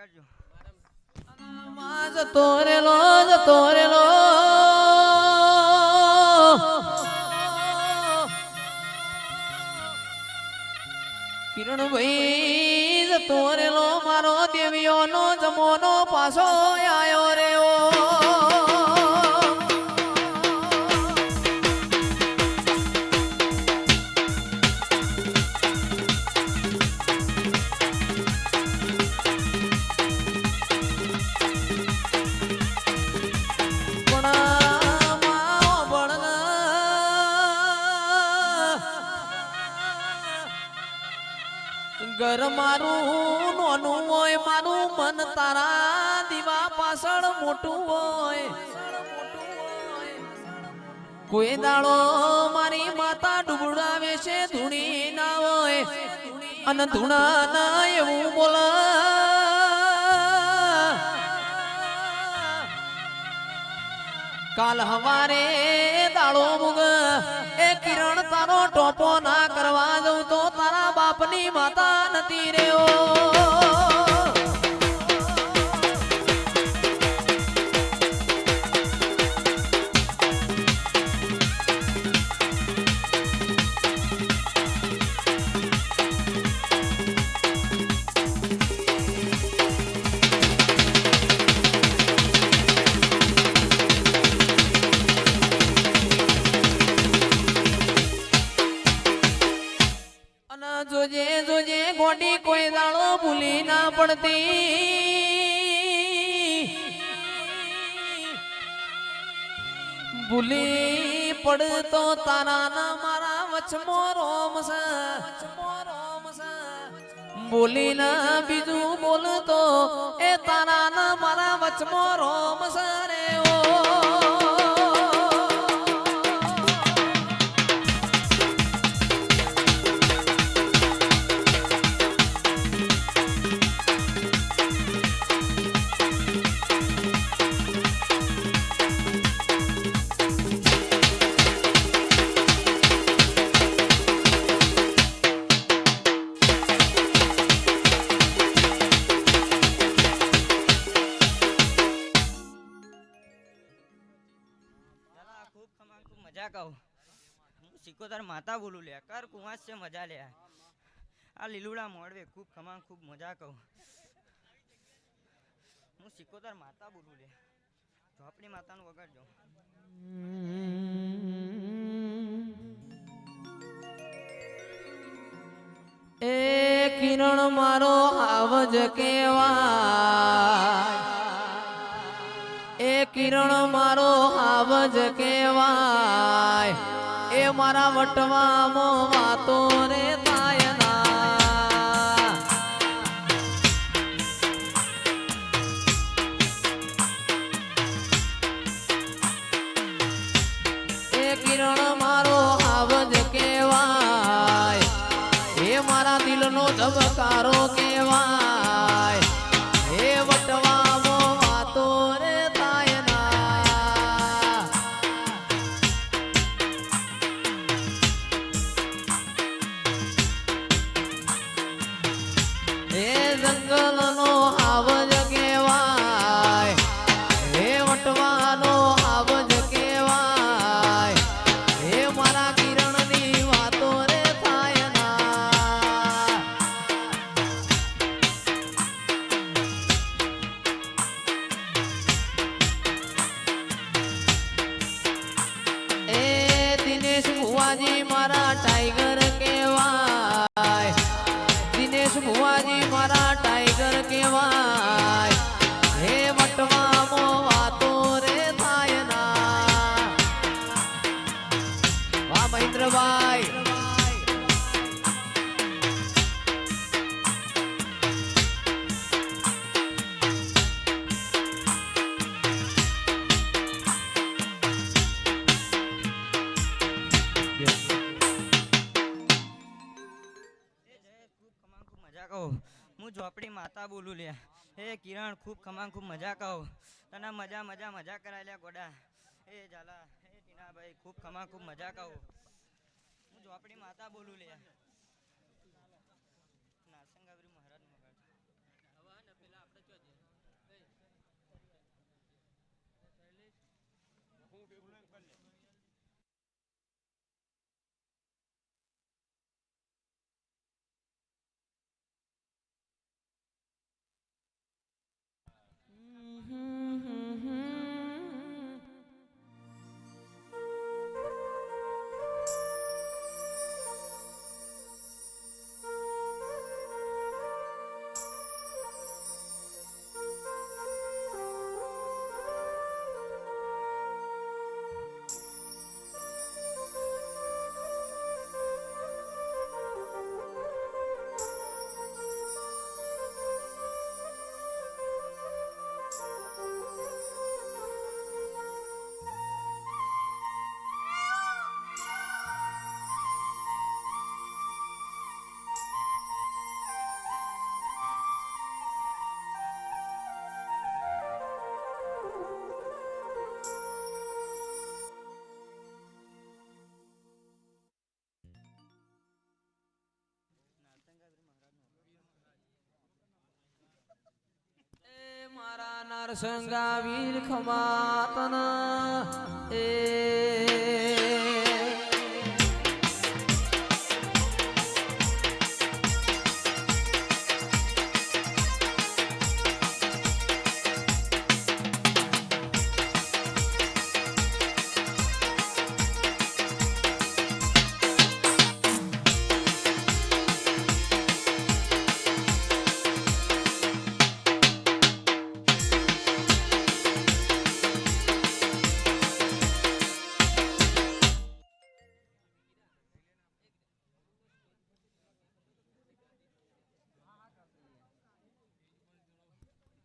વગાડજો. જતો રેલો કિરણભાઈ જતો રેલો મારો દેવીઓનો જમોનો પાછો આયો રે ઓ ઘર મારું નોનું હોય મારું મન તારા દીવા પાછળ મોટું હોય કોઈ દાડો મારી માતા ડૂબડાવે છે ધૂણી ના હોય અને ધૂણા ના એવું બોલ કાલ હવારે દાડો મુગ એ કિરણ તારો ટોપો ના કરવા દઉં તો તારા બાપની માતા નથી રે ઓ જોજે જોજે ગોડી કોઈ દાડો ભૂલી ના પડતી ભૂલી પડતો તારા ના મારા વચમો રોમ છે બોલી ના બીજું બોલતો એ તારા ના મારા વચમો રોમ છે રે ઓ મજા કહું હું સિકોતર માતા બોલું લે કર કુવાસ છે મજા લે આ લીલુડા મોડવે ખૂબ ખમા ખૂબ મજા કહું હું સિકોતર માતા બોલું લે ઝોપડી માતાનું વગાડજો. એ કિરણ મારો આવજ કેવાય એ કિરણ મારો આવજ કેવાય એ મારા વટવામાં વાતો રે થાય ના એ કિરણ મારો આવજ કેવાય એ મારા દિલનો ધબકારો કેવાય એ વટવામાં વાતો રે જંગલનો આવજ કેવાય હે વટવાનો આવજ કેવાય હે મારા કિરણની વાતો રે થાય ના એ દિનેશ ભુવાજી મારા ટાઈગર કેવાય દિનેશ ભુવાજી મારા ટાઈગર કેવાય હે વટવામાં વાતો રે થાય ના વાહ મહેન્દ્રભાઈ હું ઝોપડી માતા બોલું લે હે કિરણ ખૂબ ખમા ખૂબ મજા કહો તને મજા મજા મજા કરાય લે ગોડા હે ઝાલા હે ટીનાભાઈ ખૂબ ખમા ખૂબ મજા કહો હું ઝોપડી માતા બોલું લે નાસંગાવરી મહારાજ મગાડ હવે ને પેલા આપણે મારા નરસંગા વીર ખમાતન એ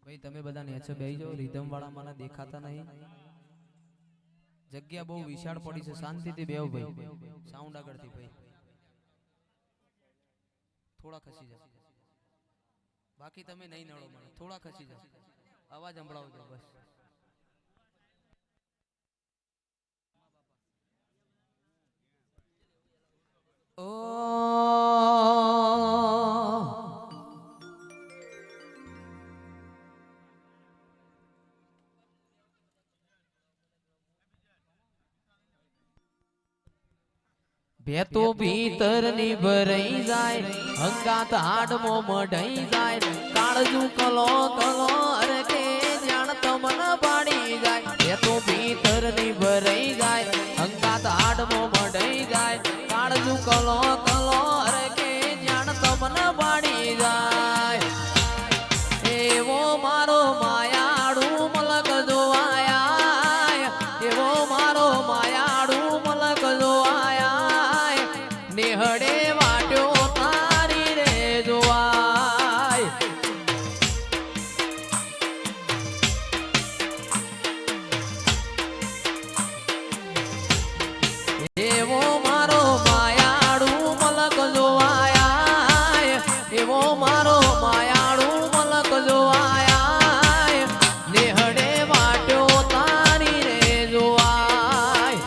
ભાઈ તમે બધા નેચે બેહી જાઓ રીધમ વાળા મને દેખાતા નહીં જગ્યા બહુ વિશાળ પડી છે શાંતિથી બેહો ભાઈ સાઉન્ડ આગળથી ભાઈ થોડા ખસી જાઓ બાકી તમે નહીં નડો મને થોડા ખસી જાઓ અવાજ સંભળાવજો બસ ઓ ભેતો ભીતર ની ભરાઈ જાય હંગાત હાડમો મઢાઈ જાય કાળજુ કલો કલો અરે કે જાણ તમન પાડી જાય ભેતો ભીતર ની ભરાઈ જાય હંગાત હાડમો મઢાઈ જાય કાળજુ કલો કલો અરે કે જાણ તમન પાડી જાય એવો મારો માયાડુ મલક જોવાયા એવો મારો માયાડુ મલક જોવાયા નેહડે વાટ્યો તારી રે જોવાય એવો મારો માયાડુ મલક જોવાયા એવો મારો માયાડુ મલક જોવાયા નેહડે વાટ્યો તારી રે જોવાય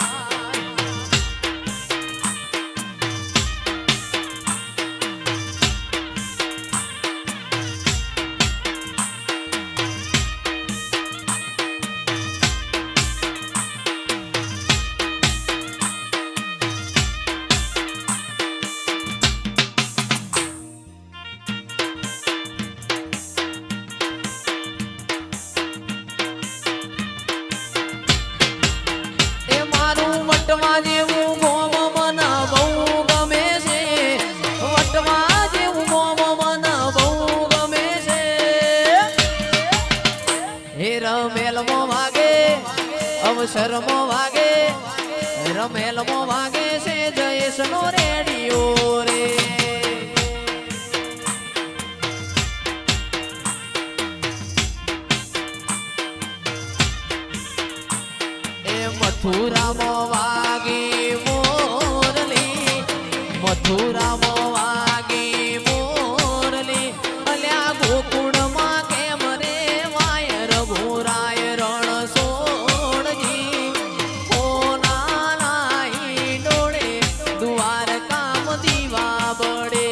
વટવા જેવું ગોમ મને બહુ ગમે છે વટવા જેવું ગોમ મને બહુ ગમે છે હે રમેલમો વાગે અવસરમો વાગે રમેલમો વાગે છે જયેશનો રેડિયો રે મથુરામાં વાગી મોરલી મથુરામાં વાગી મોરલી અલ્યા ગોકુળમાં કેમ રે વાયર ભોરાય રણ સોણજી કોના લાઈ ડોળે દ્વારકામ દીવા બળે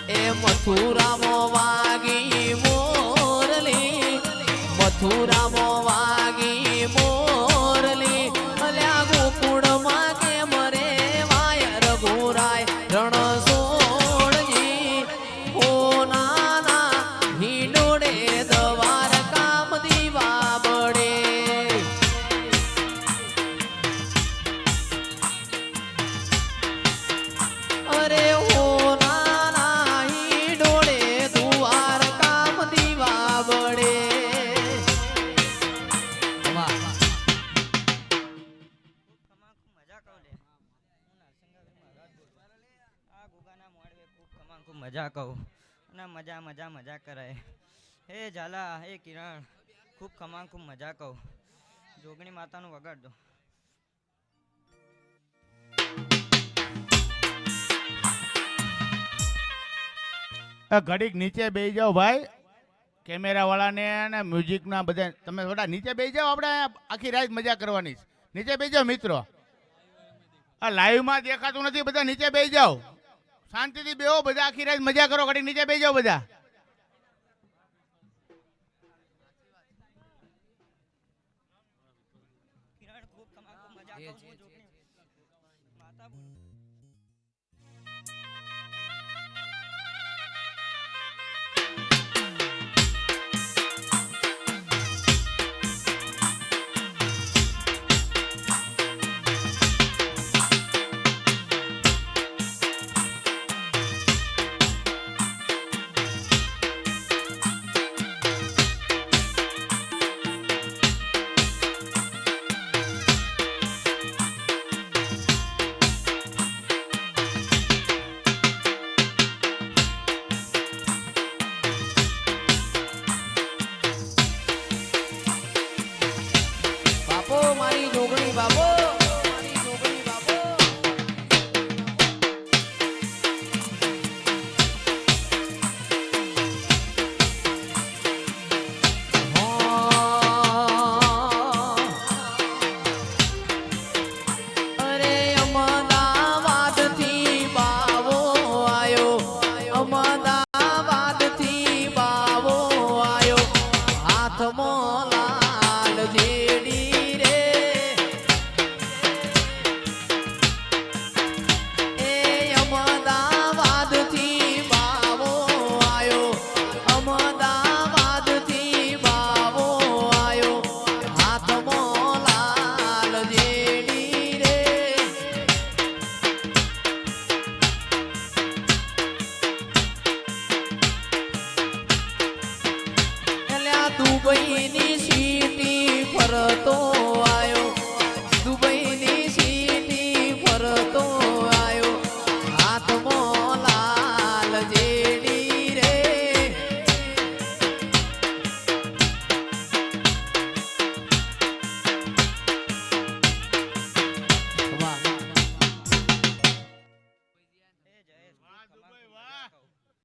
એ મથુરામાં વાગી ખમાન ખૂબ મજા કહું અને મજા મજા મજા કરાય. હે ઝાલા હે કિરણ ખૂબ ખમાન ખૂબ મજા કહું. જોગણી માતાનું વગાડજો. ઘડીક નીચે બેસી જાઓ ભાઈ, કેમેરા વાળાને અને મ્યુઝિક ના બધા તમે થોડા નીચે બેસી જાઓ. આપણે આખી રાત મજા કરવાની છે. નીચે બેસી જાઓ મિત્રો. આ લાઈવ માં દેખાતું નથી, બધા નીચે બેસી જાઓ. શાંતિથી બેહો બધા, આખી રાત મજા કરો. ઘડીક નીચે બેસી જાઓ બધા.